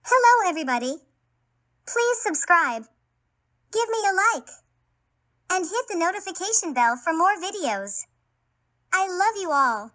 Hello, everybody. Please subscribe, give me a like, and hit the notification bell for more videos. I love you all.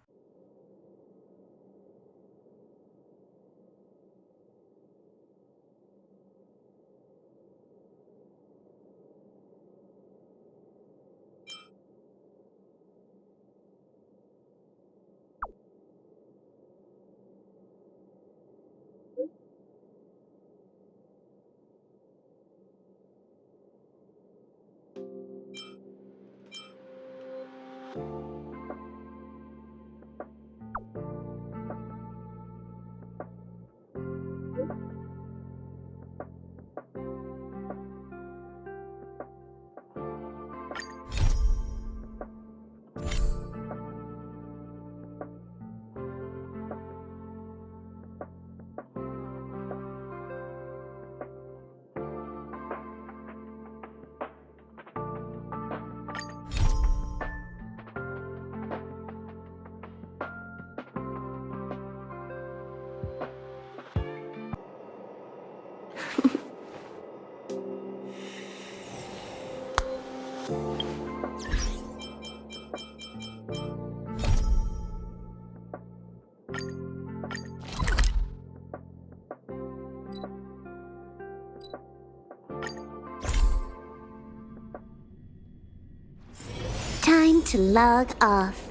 Time to log off.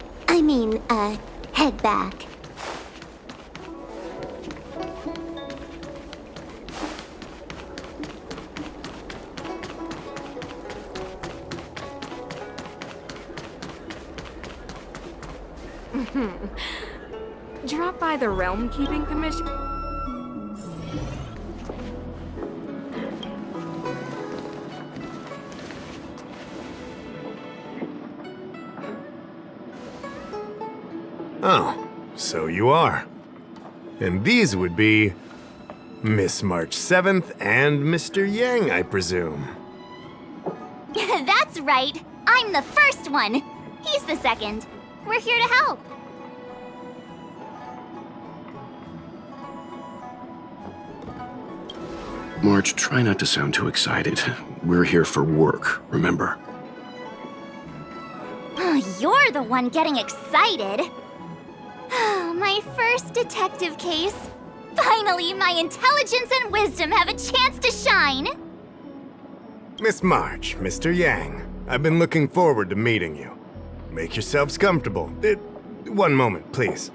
Head back. Drop by the Realm Keeping Commission. Oh, so you are. And these would be Miss March 7th and Mr. Yang, I presume. That's right. I'm the first one. He's the second. We're here to help. March, try not to sound too excited. We're here for work, remember? You're the one getting excited. My first detective case. Finally, my intelligence and wisdom have a chance to shine. Miss March, Mr. Yang, I've been looking forward to meeting you. Make yourselves comfortable. One moment, please.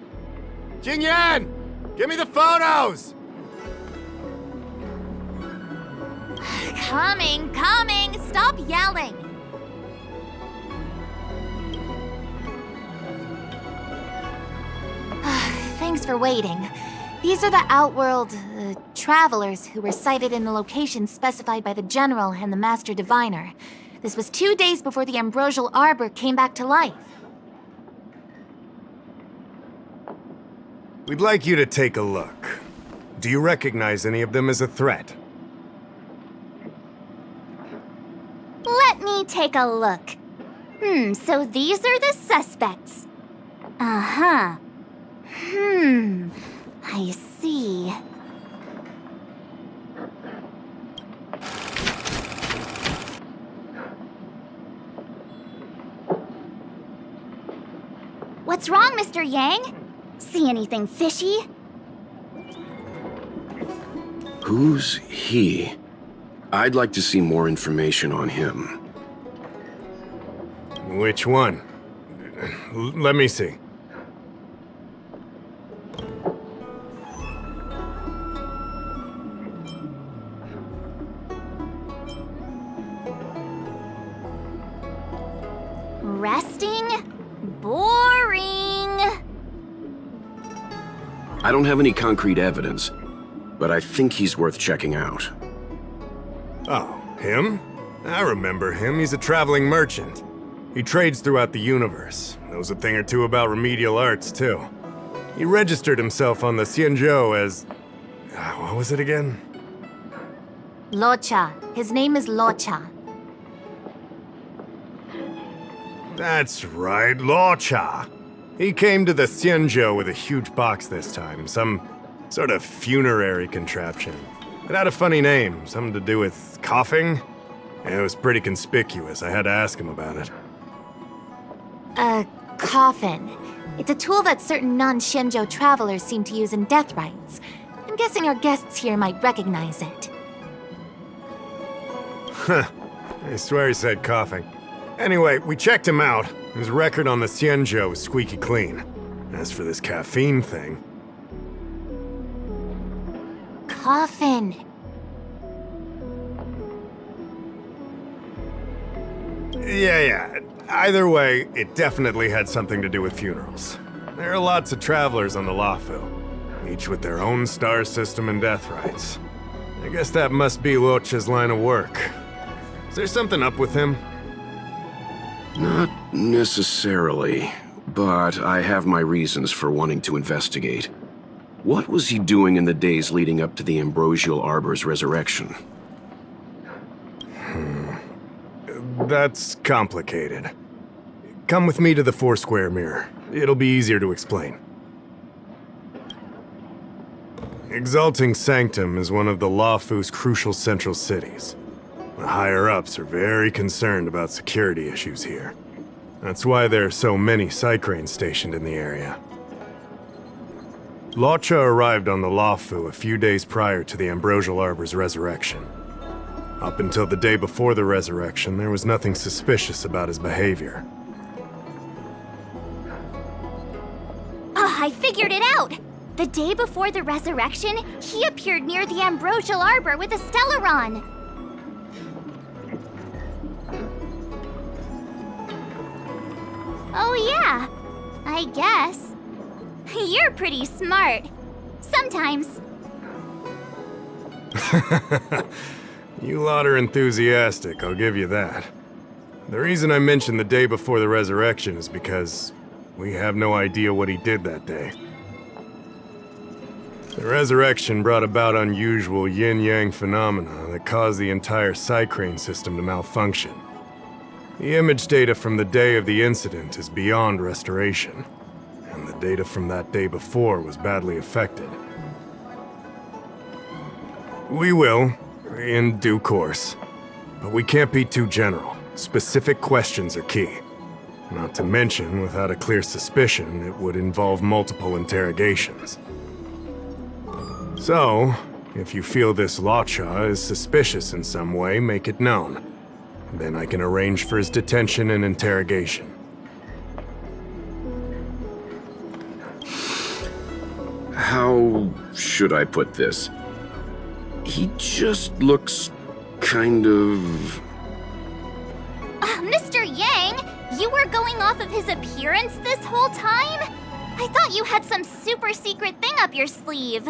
Jingyan! Give me the photos! Coming. Stop yelling. Thanks for waiting. These are the Outworld, travelers who were sighted in the location specified by the General and the Master Diviner. This was 2 days before the Ambrosial Arbor came back to life. We'd like you to take a look. Do you recognize any of them as a threat? Let me take a look. So these are the suspects. Uh-huh. I see. What's wrong, Mr. Yang? See anything fishy? Who's he? I'd like to see more information on him. Which one? Let me see. Resting? Boring. I don't have any concrete evidence, but I think he's worth checking out. Oh, him? I remember him. He's a traveling merchant. He trades throughout the universe. Knows a thing or two about remedial arts, too. He registered himself on the Xianzhou as... what was it again? Loucha. His name is Loucha. That's right, Loucha. He came to the Xianzhou with a huge box this time. Some Sort of funerary contraption. It had a funny name, something to do with coughing. It was pretty conspicuous. I had to ask him about it. A coffin. It's a tool that certain non-Shinjo travelers seem to use in death rites. I'm guessing our guests here might recognize it. Huh. I swear he said coughing. Anyway, we checked him out. His record on the Xianzhou was squeaky clean. As for this caffeine thing... Coffin. Yeah. Either way, it definitely had something to do with funerals. There are lots of travelers on the Luofu, each with their own star system and death rites. I guess that must be Loucha's line of work. Is there something up with him? Not necessarily, but I have my reasons for wanting to investigate. What was he doing in the days leading up to the Ambrosial Arbor's resurrection? That's complicated. Come with me to the Foursquare Mirror. It'll be easier to explain. Exalting Sanctum is one of the Luofu's crucial central cities. The higher-ups are very concerned about security issues here. That's why there are so many Psycranes stationed in the area. Loucha arrived on the Luofu a few days prior to the Ambrosial Arbor's resurrection. Up until the day before the resurrection, there was nothing suspicious about his behavior. Oh, I figured it out! The day before the resurrection, he appeared near the Ambrosial Arbor with a Stellaron. Oh yeah, I guess. You're pretty smart. Sometimes. You lot are enthusiastic, I'll give you that. The reason I mentioned the day before the resurrection is because we have no idea what he did that day. The resurrection brought about unusual yin-yang phenomena that caused the entire Psycrane system to malfunction. The image data from the day of the incident is beyond restoration, and the data from that day before was badly affected. We will, in due course, but we can't be too general. Specific questions are key. Not to mention, without a clear suspicion, it would involve multiple interrogations. So, if you feel this Loucha is suspicious in some way, make it known. Then I can arrange for his detention and interrogation. How should I put this? He just looks kind of... Mr. Yang, you were going off of his appearance this whole time? I thought you had some super secret thing up your sleeve.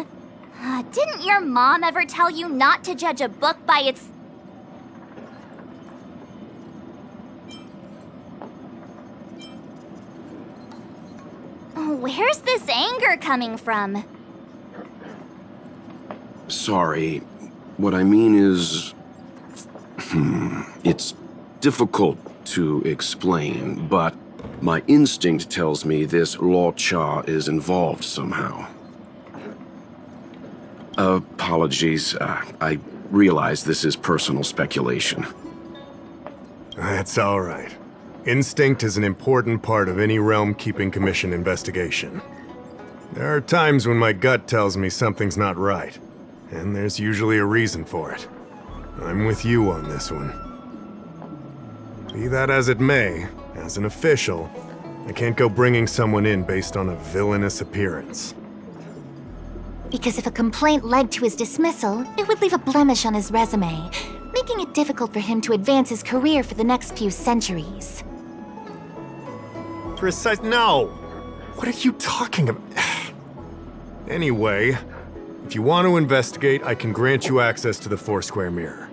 Didn't your mom ever tell you not to judge a book by its... Where's this anger coming from? Sorry. What I mean is... It's difficult to explain, but my instinct tells me this Loucha is involved somehow. Apologies. I realize this is personal speculation. That's all right. Instinct is an important part of any Realm Keeping Commission investigation. There are times when my gut tells me something's not right, and there's usually a reason for it. I'm with you on this one. Be that as it may, as an official, I can't go bringing someone in based on a villainous appearance. Because if a complaint led to his dismissal, it would leave a blemish on his resume, making it difficult for him to advance his career for the next few centuries. No! What are you talking about? Anyway, if you want to investigate, I can grant you access to the Foursquare Mirror.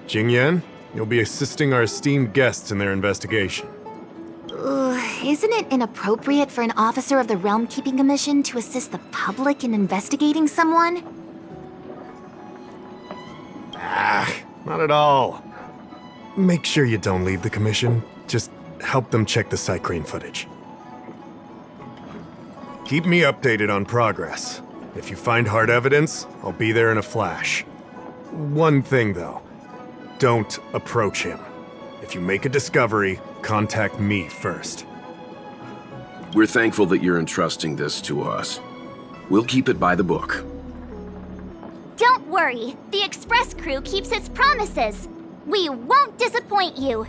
Jingyan, you'll be assisting our esteemed guests in their investigation. Isn't it inappropriate for an officer of the Realm Keeping Commission to assist the public in investigating someone? Not at all. Make sure you don't leave the commission. Just help them check the Psycrane footage. Keep me updated on progress. If you find hard evidence, I'll be there in a flash. One thing, though. Don't approach him. If you make a discovery, contact me first. We're thankful that you're entrusting this to us. We'll keep it by the book. Don't worry. The Express crew keeps its promises. We won't disappoint you.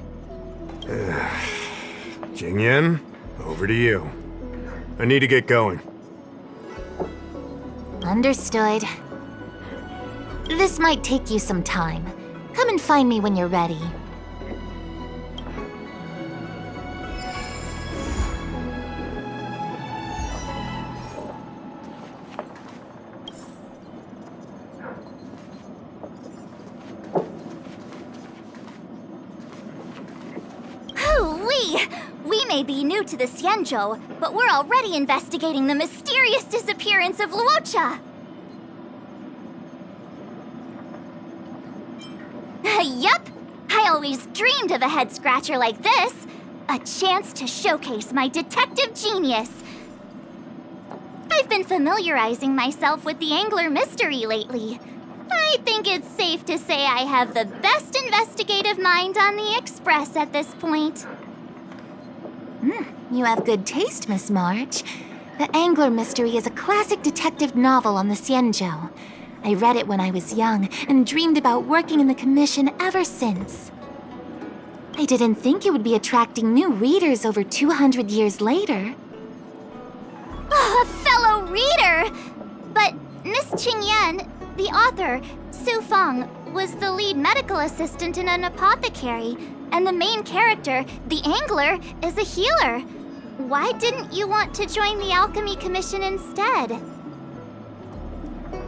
Jingyan, over to you. I need to get going. Understood. This might take you some time. Come and find me when you're ready. Hoo-wee! We may be new to the Xianzhou, but we're already investigating the mysterious disappearance of Loucha. Yup! I always dreamed of a head-scratcher like this. A chance to showcase my detective genius. I've been familiarizing myself with the Angler mystery lately. I think it's safe to say I have the best investigative mind on the Express at this point. You have good taste, Miss March. The Angler Mystery is a classic detective novel on the Xianzhou. I read it when I was young and dreamed about working in the commission ever since. I didn't think it would be attracting new readers over 200 years later. A fellow reader! But Miss Qingyan, the author, Su Feng, was the lead medical assistant in an apothecary, and the main character, the Angler, is a healer. Why didn't you want to join the Alchemy Commission instead?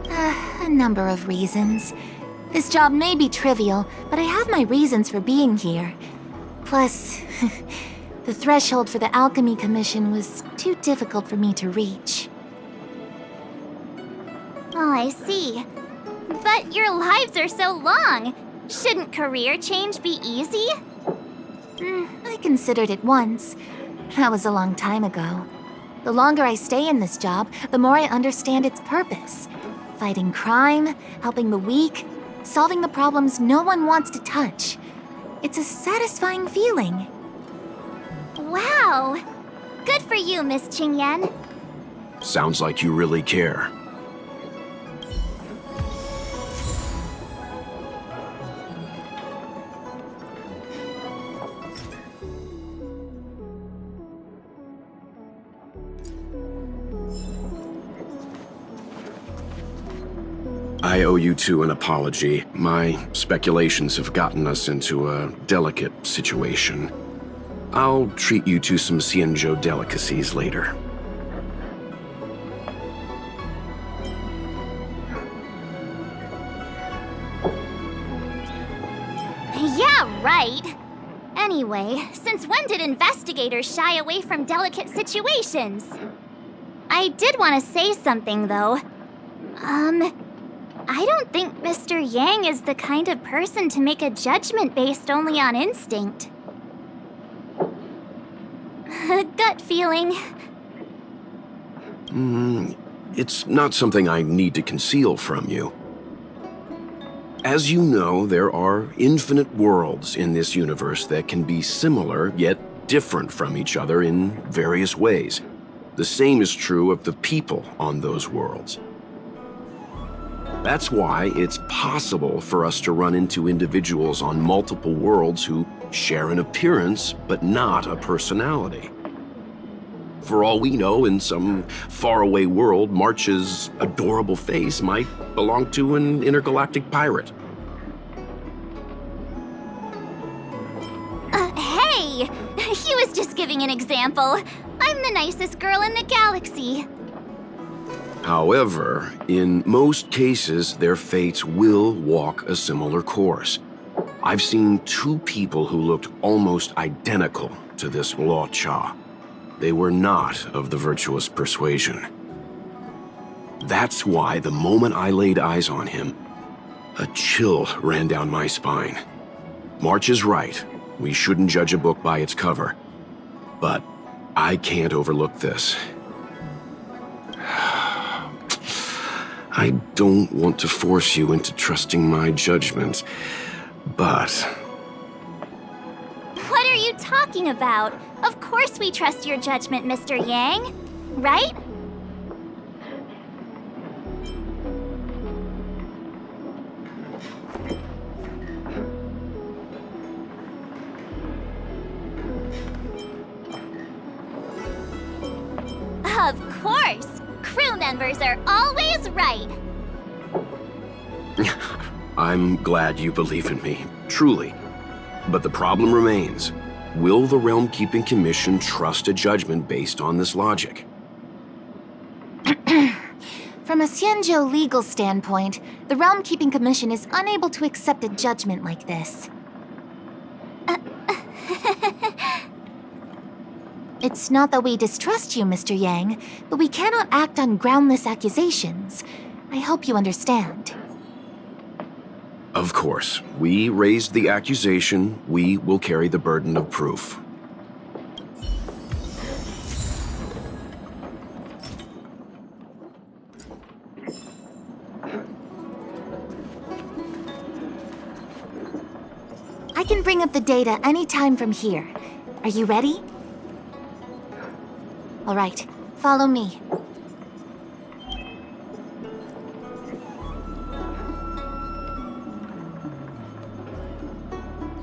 A number of reasons. This job may be trivial, but I have my reasons for being here. Plus, the threshold for the Alchemy Commission was too difficult for me to reach. Oh, I see. But your lives are so long. Shouldn't career change be easy? I considered it once. That was a long time ago. The longer I stay in this job, the more I understand its purpose. Fighting crime, helping the weak, solving the problems no one wants to touch. It's a satisfying feeling. Wow! Good for you, Miss Qingyan. Sounds like you really care. I owe you two an apology. My speculations have gotten us into a delicate situation. I'll treat you to some Xianzhou delicacies later. Yeah, right. Anyway, since when did investigators shy away from delicate situations? I did want to say something, though. I don't think Mr. Yang is the kind of person to make a judgment based only on instinct. A gut feeling. It's not something I need to conceal from you. As you know, there are infinite worlds in this universe that can be similar, yet different from each other in various ways. The same is true of the people on those worlds. That's why it's possible for us to run into individuals on multiple worlds who share an appearance, but not a personality. For all we know, in some faraway world, March's adorable face might belong to an intergalactic pirate. Hey! He was just giving an example. I'm the nicest girl in the galaxy. However, in most cases, their fates will walk a similar course. I've seen two people who looked almost identical to this Loucha. They were not of the virtuous persuasion. That's why the moment I laid eyes on him, a chill ran down my spine. March is right. We shouldn't judge a book by its cover. But I can't overlook this. I don't want to force you into trusting my judgment, but... What are you talking about? Of course we trust your judgment, Mr. Yang. Right? Of course! Crew members are always right! I'm glad you believe in me, truly. But the problem remains. Will the Realm Keeping Commission trust a judgment based on this logic? From a Xianzhou legal standpoint, the Realm Keeping Commission is unable to accept a judgment like this. It's not that we distrust you, Mr. Yang, but we cannot act on groundless accusations. I hope you understand. Of course. We raised the accusation. We will carry the burden of proof. I can bring up the data anytime from here. Are you ready? All right, follow me.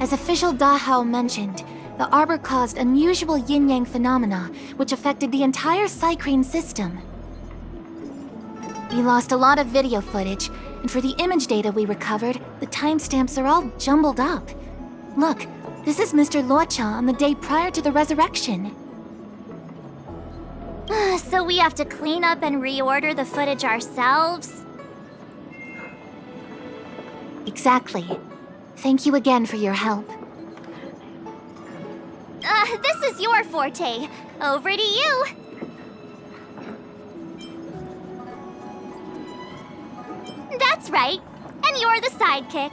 As official Dahao mentioned, the Arbor caused unusual yin-yang phenomena, which affected the entire Cycrane system. We lost a lot of video footage, and for the image data we recovered, the timestamps are all jumbled up. Look, this is Mr. Loucha on the day prior to the resurrection. So we have to clean up and reorder the footage ourselves? Exactly. Thank you again for your help. This is your forte. Over to you. That's right. And you're the sidekick.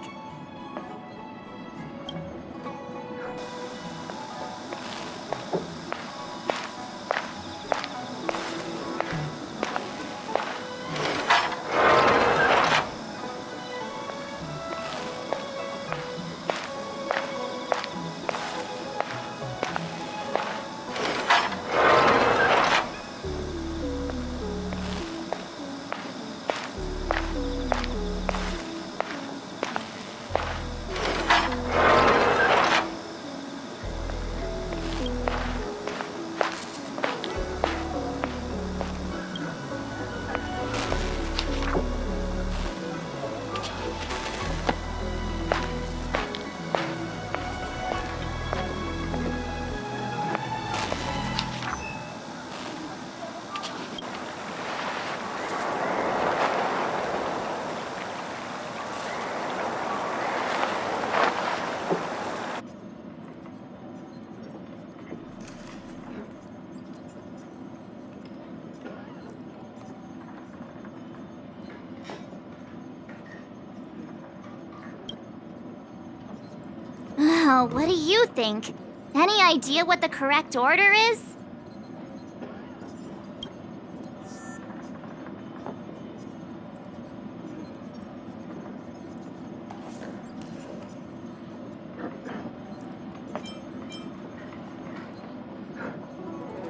Oh, what do you think? Any idea what the correct order is?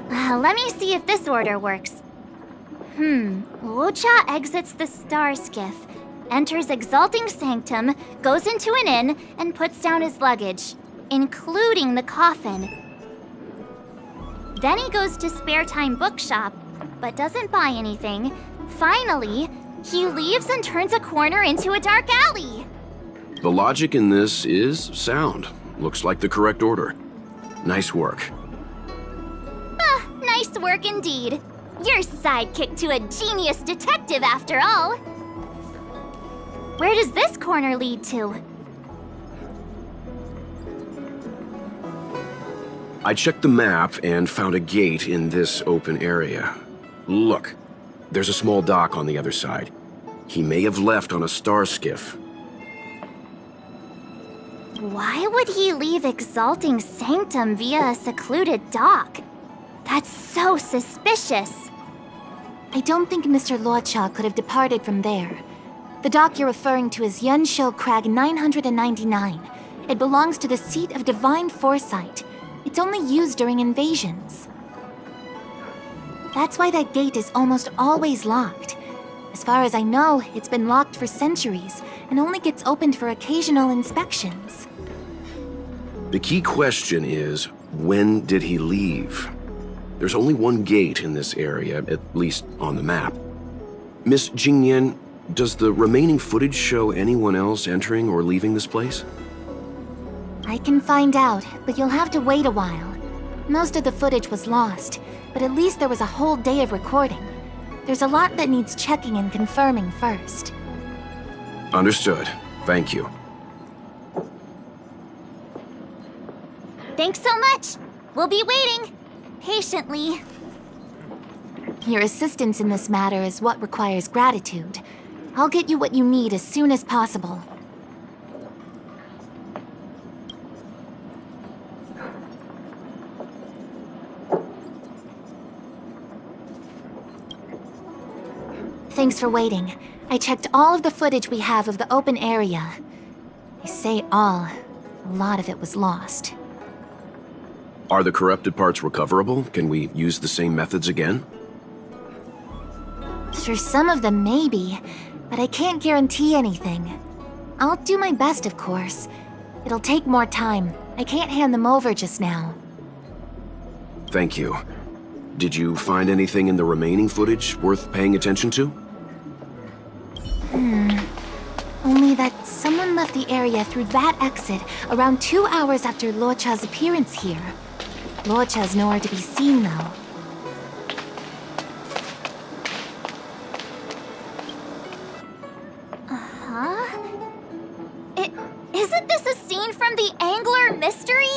Let me see if this order works. Loucha exits the star skiff, enters Exalting Sanctum, goes into an inn, and puts down his luggage, including the coffin. Then he goes to Spare Time Bookshop, but doesn't buy anything. Finally, he leaves and turns a corner into a dark alley. The logic in this is sound. Looks like the correct order. Nice work. Nice work indeed. You're sidekick to a genius detective after all. Where does this corner lead to? I checked the map and found a gate in this open area. Look, there's a small dock on the other side. He may have left on a star skiff. Why would he leave Exalting Sanctum via a secluded dock? That's so suspicious. I don't think Mr. Loucha could have departed from there. The dock you're referring to is Yunsho Crag 999. It belongs to the seat of divine foresight. It's only used during invasions. That's why that gate is almost always locked. As far as I know, it's been locked for centuries and only gets opened for occasional inspections. The key question is, when did he leave? There's only one gate in this area, at least on the map. Miss Jingyan, does the remaining footage show anyone else entering or leaving this place? I can find out, but you'll have to wait a while. Most of the footage was lost, but at least there was a whole day of recording. There's a lot that needs checking and confirming first. Understood. Thank you. Thanks so much. We'll be waiting. Patiently. Your assistance in this matter is what requires gratitude. I'll get you what you need as soon as possible. Thanks for waiting. I checked all of the footage we have of the open area. I say all. A lot of it was lost. Are the corrupted parts recoverable? Can we use the same methods again? For some of them, maybe, but I can't guarantee anything. I'll do my best, of course. It'll take more time. I can't hand them over just now. Thank you. Did you find anything in the remaining footage worth paying attention to? Only that someone left the area through that exit around 2 hours after Loucha's appearance here. Loucha's nowhere to be seen, though. Isn't this a scene from the Angler Mystery?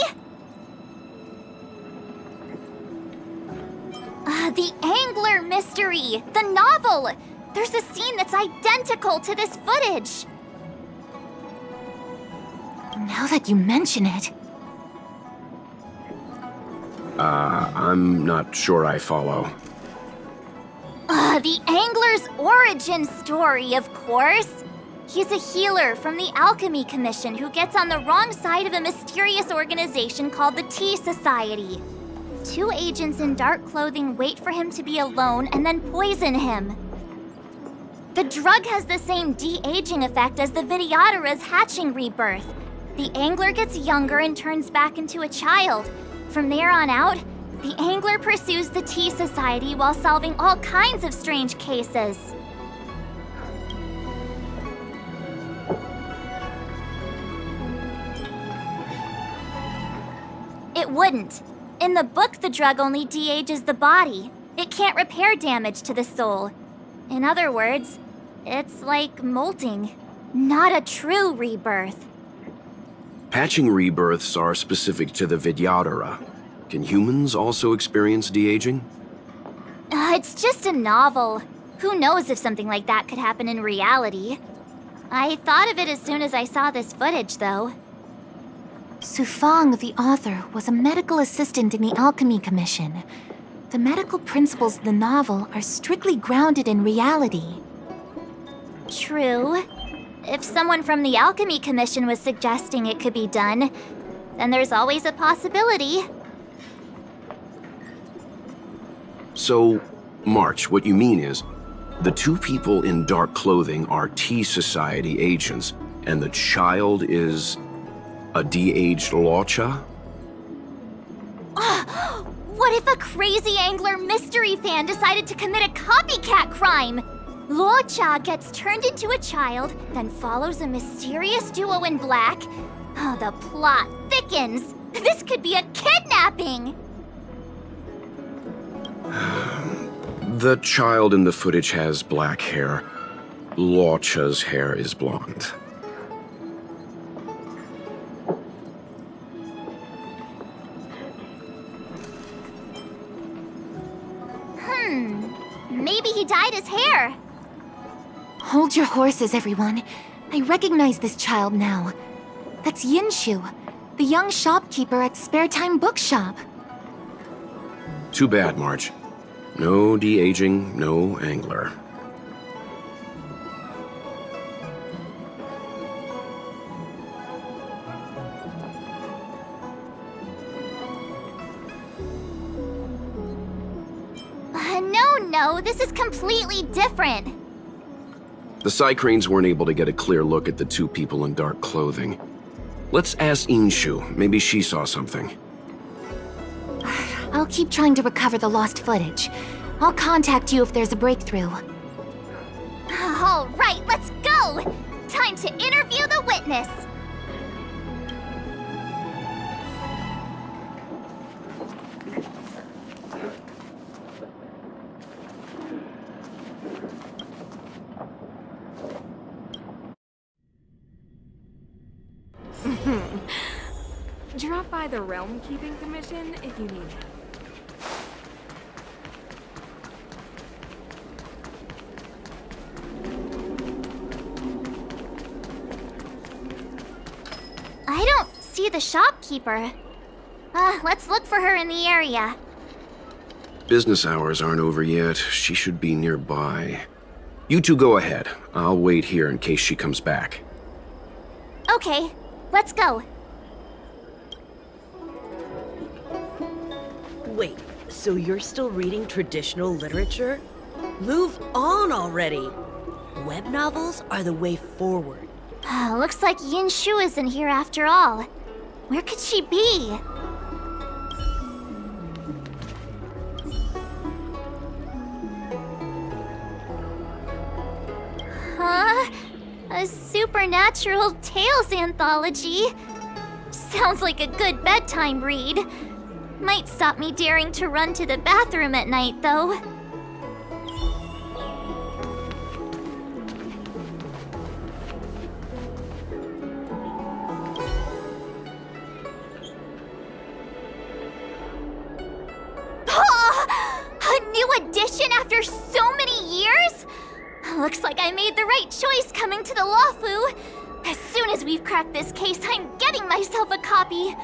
The Angler Mystery! The novel! There's a scene that's identical to this footage! Now that you mention it... I'm not sure I follow. The Angler's origin story, of course! He's a healer from the Alchemy Commission who gets on the wrong side of a mysterious organization called the Tea Society. 2 agents in dark clothing wait for him to be alone and then poison him. The drug has the same de-aging effect as the Vidyadhara's hatching rebirth. The Angler gets younger and turns back into a child. From there on out, the Angler pursues the Tea Society while solving all kinds of strange cases. It wouldn't. In the book, the drug only de-ages the body. It can't repair damage to the soul. In other words, it's like molting, not a true rebirth. Hatching rebirths are specific to the Vidyadhara. Can humans also experience de-aging? It's just a novel. Who knows if something like that could happen in reality? I thought of it as soon as I saw this footage, though. Sufang, the author, was a medical assistant in the Alchemy Commission. The medical principles of the novel are strictly grounded in reality. True. If someone from the Alchemy Commission was suggesting it could be done, then there's always a possibility. So, March, what you mean is, the 2 people in dark clothing are Tea Society agents, and the child is a de-aged Loucha? What if a crazy Angler Mystery fan decided to commit a copycat crime? Loucha gets turned into a child, then follows a mysterious duo in black. Oh, the plot thickens. This could be a kidnapping! The child in the footage has black hair. Loucha's hair is blonde. Maybe he dyed his hair. Hold your horses, everyone. I recognize this child now. That's Yinshu, the young shopkeeper at Spare Time Bookshop. Too bad, Marge. No de-aging, no angler. No, this is completely different. The Psycranes weren't able to get a clear look at the two people in dark clothing. Let's ask Inshu. Maybe she saw something. I'll keep trying to recover the lost footage. I'll contact you if there's a breakthrough. All right, let's go! Time to interview the witness. Drop by the Realm Keeping Commission if you need help. I don't see the shopkeeper. Let's look for her in the area. Business hours aren't over yet. She should be nearby. You two go ahead. I'll wait here in case she comes back. Okay, let's go. Wait, so you're still reading traditional literature? Move on already! Web novels are the way forward. Looks like Yin Shu isn't here after all. Where could she be? Huh? A supernatural tales anthology? Sounds like a good bedtime read. Might stop me daring to run to the bathroom at night, though. A new edition after so many years? Looks like I made the right choice coming to the Lawfu. As soon as we've cracked this case, I'm getting myself a copy.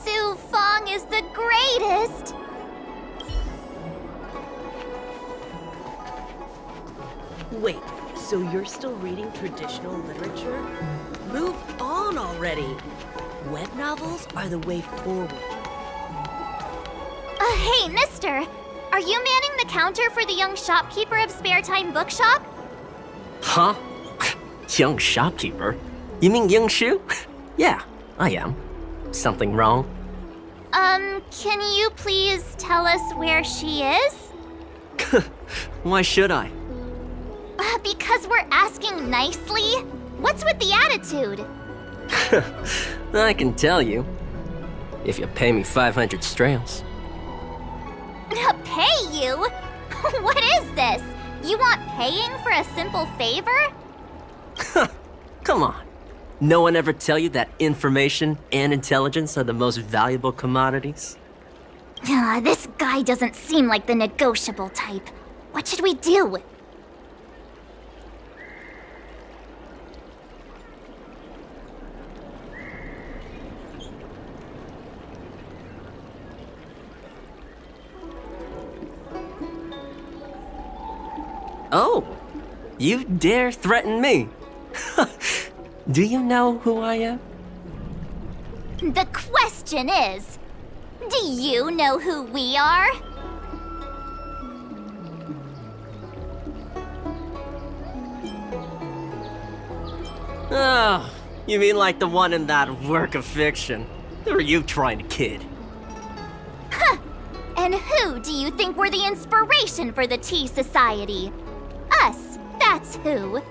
Su Fong is the greatest! Wait, so you're still reading traditional literature? Move on already! Web novels are the way forward. Hey, mister! Are you manning the counter for the young shopkeeper of Spare Time Bookshop? Huh? Young shopkeeper? You mean Young Shu? Yeah, I am. Something wrong? Can you please tell us where she is? Why should I? Because we're asking nicely. What's with the attitude? I can tell you. If you pay me 500 strails. Pay you? What is this? You want paying for a simple favor? Come on. No one ever tell you that information and intelligence are the most valuable commodities? This guy doesn't seem like the negotiable type. What should we do? Oh, you dare threaten me? Do you know who I am? The question is, do you know who we are? Oh, you mean like the one in that work of fiction? Who are you trying to kid? And who do you think were the inspiration for the Tea Society? Us, that's who.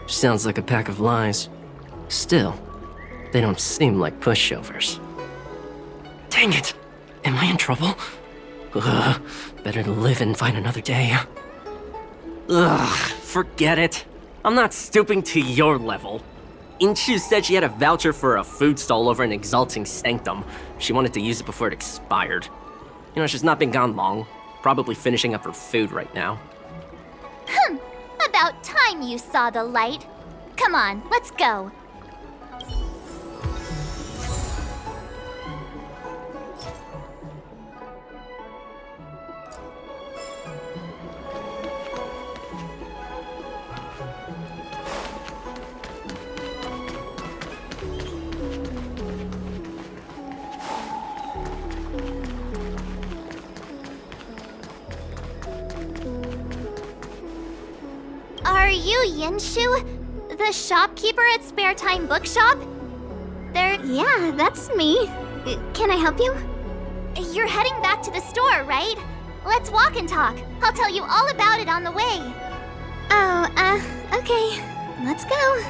Sounds like a pack of lies. Still, they don't seem like pushovers. Dang it! Am I in trouble? Ugh, better to live and find another day. Ugh, forget it. I'm not stooping to your level. Inshu said she had a voucher for a food stall over in Exalting Sanctum. She wanted to use it before it expired. You know, she's not been gone long. Probably finishing up her food right now. About time you saw the light. Come on, let's go. Are you Yinshu? The shopkeeper at Spare Time Bookshop? Yeah, that's me. Can I help you? You're heading back to the store, right? Let's walk and talk. I'll tell you all about it on the way. Okay. Let's go.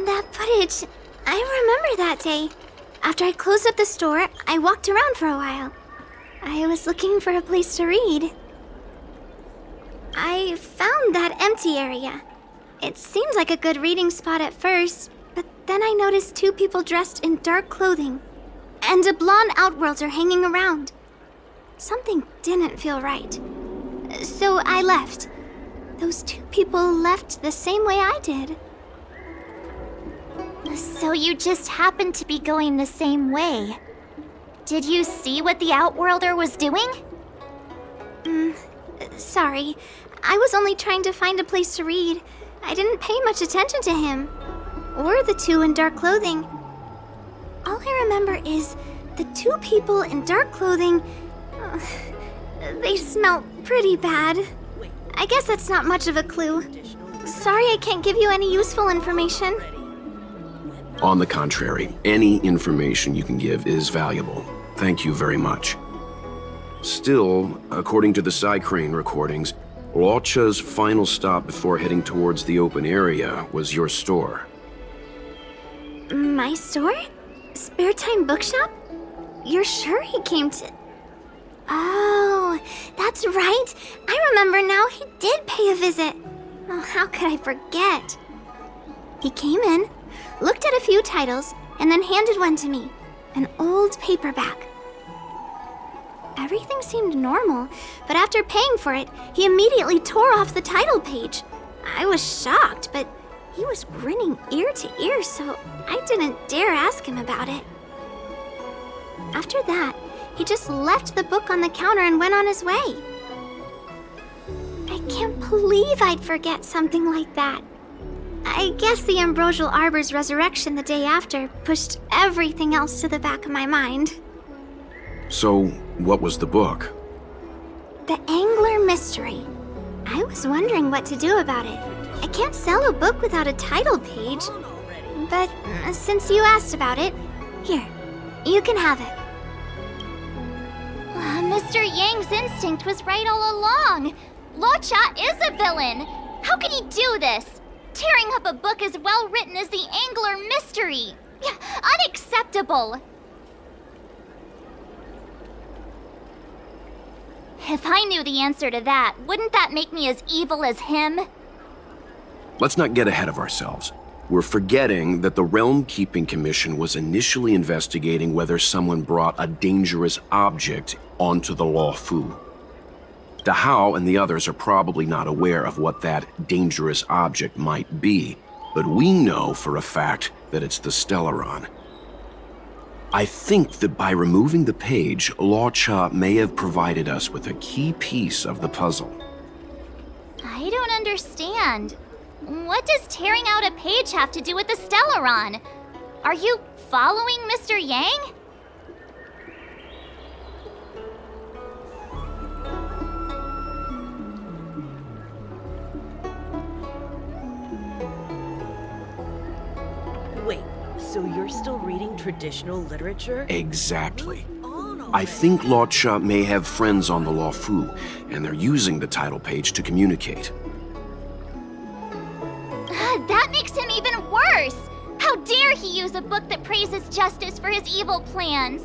That footage, I remember that day. After I closed up the store, I walked around for a while. I was looking for a place to read. I found that empty area. It seemed like a good reading spot at first, but then I noticed two people dressed in dark clothing and a blonde outworlder hanging around. Something didn't feel right. So I left. Those two people left the same way I did. So you just happened to be going the same way. Did you see what the Outworlder was doing? Sorry. I was only trying to find a place to read. I didn't pay much attention to him. Or the two in dark clothing. All I remember is the two people in dark clothing... they smell pretty bad. I guess that's not much of a clue. Sorry I can't give you any useful information. On the contrary, any information you can give is valuable. Thank you very much. Still, according to the Psycrane recordings, Loucha's final stop before heading towards the open area was your store. My store? Spare Time Bookshop? You're sure he came to... Oh, that's right. I remember now, he did pay a visit. Oh, how could I forget? He came in, looked at a few titles, and then handed one to me. An old paperback. Everything seemed normal, but after paying for it, he immediately tore off the title page. I was shocked, but he was grinning ear to ear, so I didn't dare ask him about it. After that, he just left the book on the counter and went on his way. I can't believe I'd forget something like that. I guess the Ambrosial Arbor's resurrection the day after pushed everything else to the back of my mind. So, what was the book? The Angler Mystery. I was wondering what to do about it. I can't sell a book without a title page. But since you asked about it, here, you can have it. Mr. Yang's instinct was right all along. Loucha is a villain. How can he do this? Tearing up a book as well written as the Angler Mystery. Unacceptable. If I knew the answer to that, wouldn't that make me as evil as him? Let's not get ahead of ourselves. We're forgetting that the Realm Keeping Commission was initially investigating whether someone brought a dangerous object onto the Luofu. The Hao and the others are probably not aware of what that dangerous object might be, but we know for a fact that it's the Stellaron. I think that by removing the page, Loucha may have provided us with a key piece of the puzzle. I don't understand. What does tearing out a page have to do with the Stellaron? Are you following Mr. Yang? Wait, so you're still reading traditional literature? Exactly. I think Loucha may have friends on the Luofu, and they're using the title page to communicate. That makes him even worse! How dare he use a book that praises justice for his evil plans?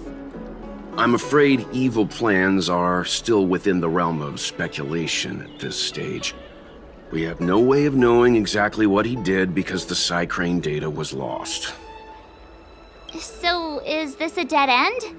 I'm afraid evil plans are still within the realm of speculation at this stage. We have no way of knowing exactly what he did because the Psycrane data was lost. So, is this a dead end?